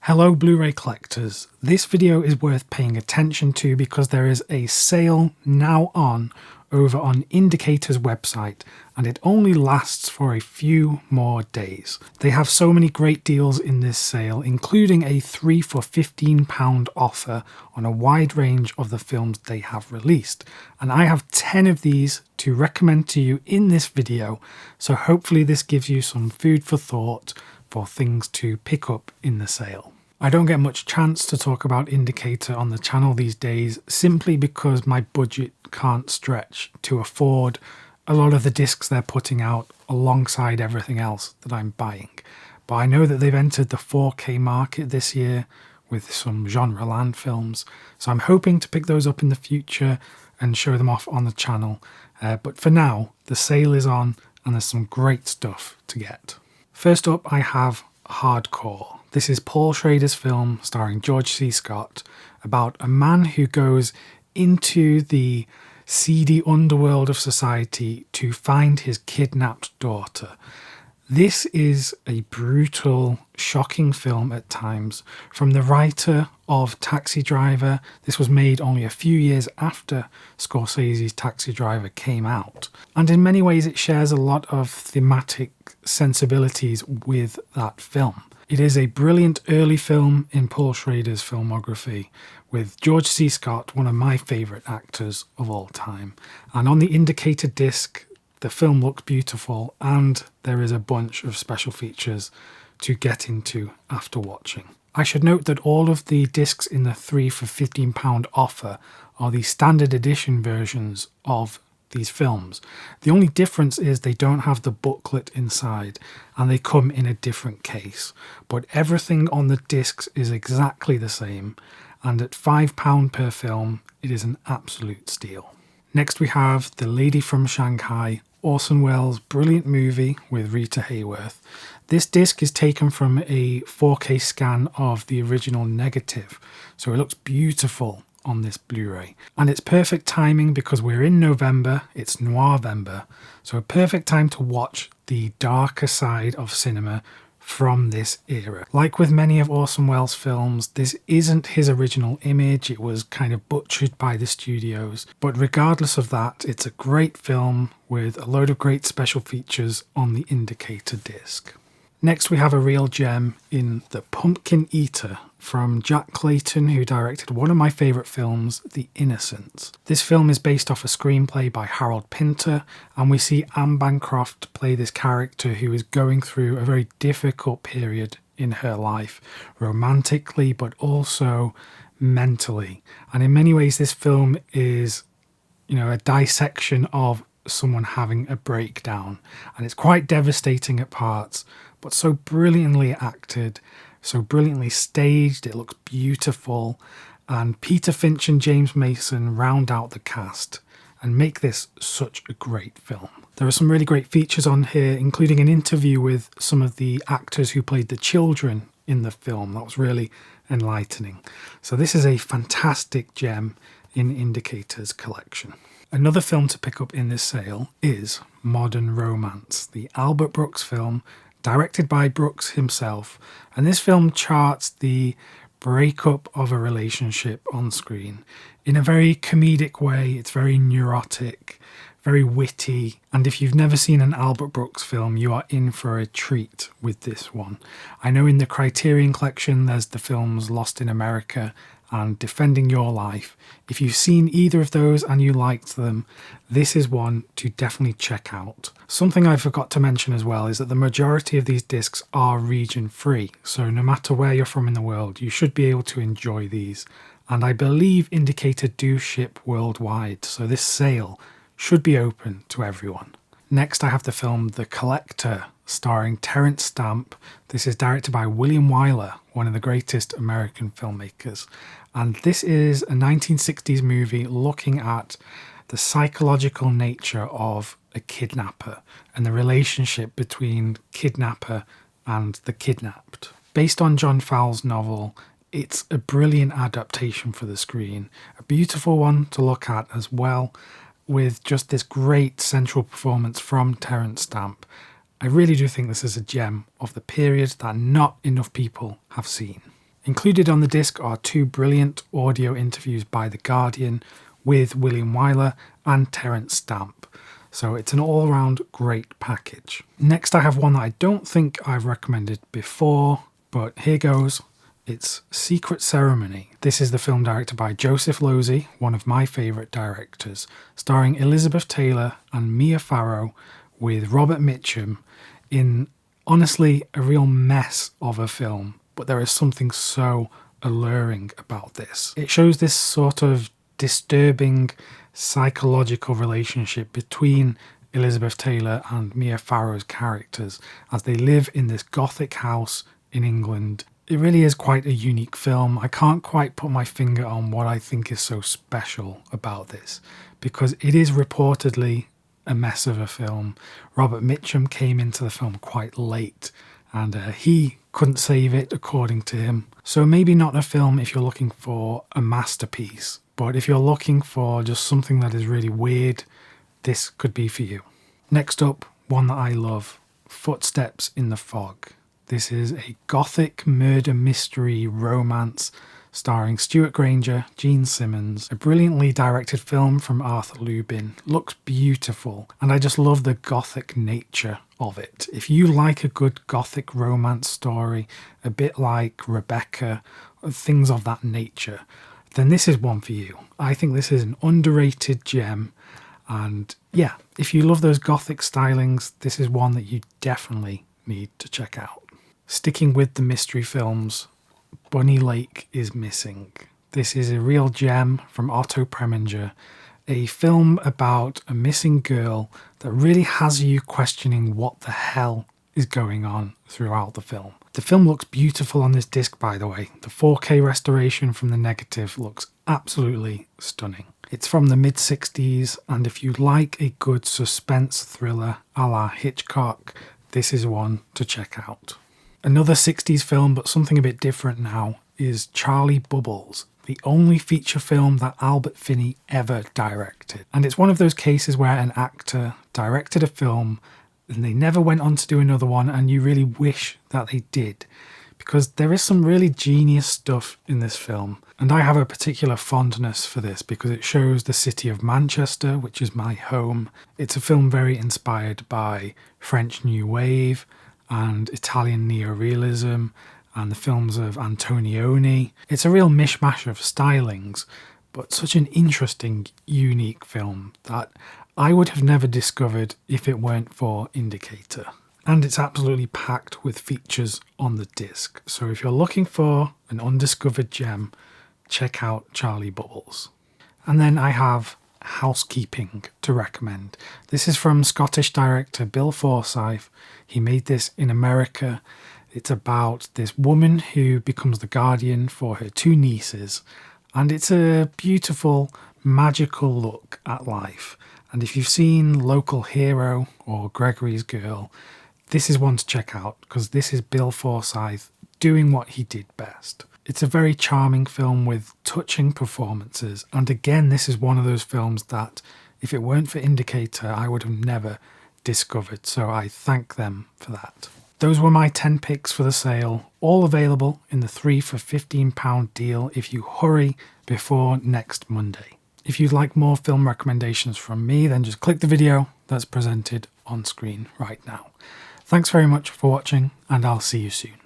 Hello Blu-ray collectors, this video is worth paying attention to because there is a sale now on over on Indicator's website and it only lasts for a few more days. They have so many great deals in this sale, including a 3 for £15 offer on a wide range of the films they have released. And I have 10 of these to recommend to you in this video, so hopefully this gives you some food for thought for things to pick up in the sale. I don't get much chance to talk about Indicator on the channel these days simply because my budget can't stretch to afford a lot of the discs they're putting out alongside everything else that I'm buying. But I know that they've entered the 4K market this year with some genre land films, so I'm hoping to pick those up in the future and show them off on the channel. But for now, the sale is on and there's some great stuff to get. First up, I have Hardcore. This is Paul Schrader's film starring George C. Scott about a man who goes into the seedy underworld of society to find his kidnapped daughter. This is a brutal, shocking film at times from the writer of Taxi Driver. This was made only a few years after Scorsese's Taxi Driver came out. And in many ways it shares a lot of thematic sensibilities with that film. It is a brilliant early film in Paul Schrader's filmography, with George C. Scott, one of my favourite actors of all time. And on the Indicator disc, the film looks beautiful and there is a bunch of special features to get into after watching. I should note that all of the discs in the 3 for £15 offer are the standard edition versions of these films. The only difference is they don't have the booklet inside and they come in a different case, but everything on the discs is exactly the same, and at £5 per film it is an absolute steal. Next we have The Lady from Shanghai, Orson Welles' brilliant movie with Rita Hayworth. This disc is taken from a 4K scan of the original negative, so it looks beautiful on this Blu-ray. And it's perfect timing because we're in November, it's Noirvember, so a perfect time to watch the darker side of cinema from this era. Like with many of Orson Welles' films, this isn't his original image, it was kind of butchered by the studios, but regardless of that, it's a great film with a load of great special features on the Indicator disc. Next we have a real gem in The Pumpkin Eater from Jack Clayton, who directed one of my favourite films, The Innocents. This film is based off a screenplay by Harold Pinter, and we see Anne Bancroft play this character who is going through a very difficult period in her life, romantically but also mentally. And in many ways this film is, a dissection of someone having a breakdown, and it's quite devastating at parts, but so brilliantly acted, so brilliantly staged, it looks beautiful, and Peter Finch and James Mason round out the cast and make this such a great film. There are some really great features on here, including an interview with some of the actors who played the children in the film. That was really enlightening. So this is a fantastic gem in Indicator's collection. Another film to pick up in this sale is Modern Romance, the Albert Brooks film, directed by Brooks himself, and this film charts the breakup of a relationship on screen in a very comedic way. It's very neurotic, very witty, and if you've never seen an Albert Brooks film, you are in for a treat with this one. I know in the Criterion collection there's the films Lost in America and Defending Your Life. If you've seen either of those and you liked them, this is one to definitely check out. Something I forgot to mention as well is that the majority of these discs are region free, so no matter where you're from in the world, you should be able to enjoy these. And I believe Indicator do ship worldwide, so this sale should be open to everyone. Next I have the film The Collector, starring Terence Stamp. This is directed by William Wyler, one of the greatest American filmmakers. And this is a 1960s movie looking at the psychological nature of a kidnapper and the relationship between kidnapper and the kidnapped. Based on John Fowles' novel, it's a brilliant adaptation for the screen, a beautiful one to look at as well, with just this great central performance from Terence Stamp. I really do think this is a gem of the period that not enough people have seen. Included on the disc are 2 brilliant audio interviews by The Guardian with William Wyler and Terence Stamp. So it's an all-round great package. Next I have one that I don't think I've recommended before, but here goes. It's Secret Ceremony. This is the film directed by Joseph Losey, one of my favourite directors, starring Elizabeth Taylor and Mia Farrow with Robert Mitchum in, honestly, a real mess of a film. But there is something so alluring about this. It shows this sort of disturbing psychological relationship between Elizabeth Taylor and Mia Farrow's characters as they live in this gothic house in England. It really is quite a unique film. I can't quite put my finger on what I think is so special about this, because it is reportedly a mess of a film. Robert Mitchum came into the film quite late, and he couldn't save it, according to him. So maybe not a film if you're looking for a masterpiece, but if you're looking for just something that is really weird, this could be for you. Next up, one that I love, Footsteps in the Fog. This is a gothic murder mystery romance starring Stuart Granger, Gene Simmons, a brilliantly directed film from Arthur Lubin. Looks beautiful, and I just love the gothic nature of it. If you like a good gothic romance story, a bit like Rebecca, things of that nature, then this is one for you. I think this is an underrated gem, and yeah, if you love those gothic stylings, this is one that you definitely need to check out. Sticking with the mystery films, Bunny Lake is Missing. This is a real gem from Otto Preminger, a film about a missing girl that really has you questioning what the hell is going on throughout the film. The film looks beautiful on this disc, by the way. The 4K restoration from the negative looks absolutely stunning. It's from the mid-60s, and if you like a good suspense thriller a la Hitchcock, this is one to check out. Another 60s film, but something a bit different now, is Charlie Bubbles, the only feature film that Albert Finney ever directed. And it's one of those cases where an actor directed a film and they never went on to do another one, and you really wish that they did, because there is some really genius stuff in this film. And I have a particular fondness for this because it shows the city of Manchester, which is my home. It's a film very inspired by French New Wave and Italian neorealism and the films of Antonioni. It's a real mishmash of stylings, but such an interesting, unique film that I would have never discovered if it weren't for Indicator. And it's absolutely packed with features on the disc. So if you're looking for an undiscovered gem, check out Charlie Bubbles. And then I have Housekeeping to recommend. This is from Scottish director Bill Forsyth. He made this in America. It's about this woman who becomes the guardian for her 2 nieces, and it's a beautiful, magical look at life. And if you've seen Local Hero or Gregory's Girl, this is one to check out, because this is Bill Forsyth doing what he did best. It's a very charming film with touching performances, and again, this is one of those films that, if it weren't for Indicator, I would have never discovered, so I thank them for that. Those were my 10 picks for the sale, all available in the 3 for £15 deal if you hurry before next Monday. If you'd like more film recommendations from me, then just click the video that's presented on screen right now. Thanks very much for watching, and I'll see you soon.